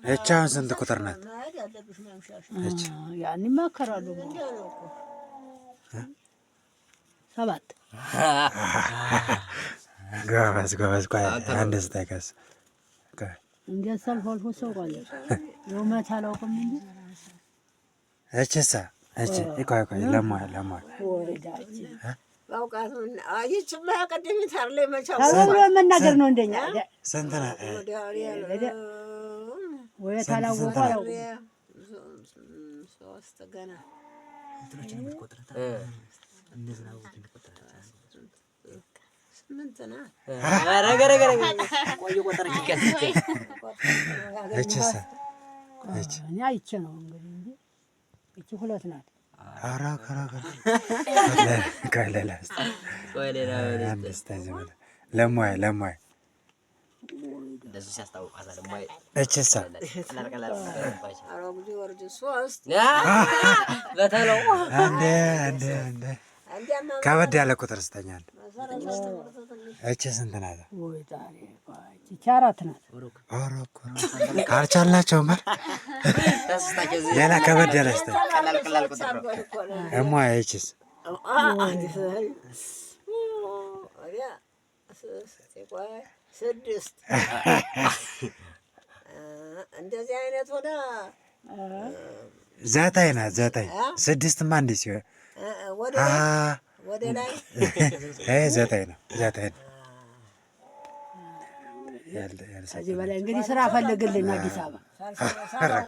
እቻ ስንት ቁጥር ናት? እቻ ያኔ ማከራሉ 7 ጎበዝ ቆይ አንድ ስታይከስ እንዴት ሰልፍ አልፎ ሰው ቆይ የውመት አላውቅም እንጂ እችሳ እቺ ቆይ ለማይ ወዳጅ ባውቃት አይችማ ቀደም ታርለ መቻው ታውሎ መናገር ነው እንደኛ ስንት ነው ወይ ታላወቀው ሶስት ገና እንትኖችን ቆጥረታ እንደዚህ ነው ቆጥረታ ስምንትና አረገረ ቆይ ቆጥረ ይከልት እችሳ እቺ እኔ አይቼ ነው እንግዲህ እቺ ሁለት ናት አራካ ካለላስ ቆይሌላ ለማይ እንደዚህ ሲያስታውቅ አዛለማይ እችሳ ቀላል አሮግዲ ወርድ ሶስት በተለው አንዴ ከበድ ያለ ቁጥር ስተኛል እቺ ስንት ናት? ወይ ዳሬ እቺ 4 ናት። ኦሮኮ ካልቻልናቸው ማር ሌላ ከበድ ያለ ስተኛ ቀላል ቁጥር እማ እቺስ ስድስት እንደዚህ አይነት ሆነ ዘጠኝ ናት። ስድስትማ እንዴ ሲሆን ወደ ላይ ዘጠኝ ነው። እዚህ በላይ እንግዲህ ስራ ፈልግልኝ አዲስ አበባ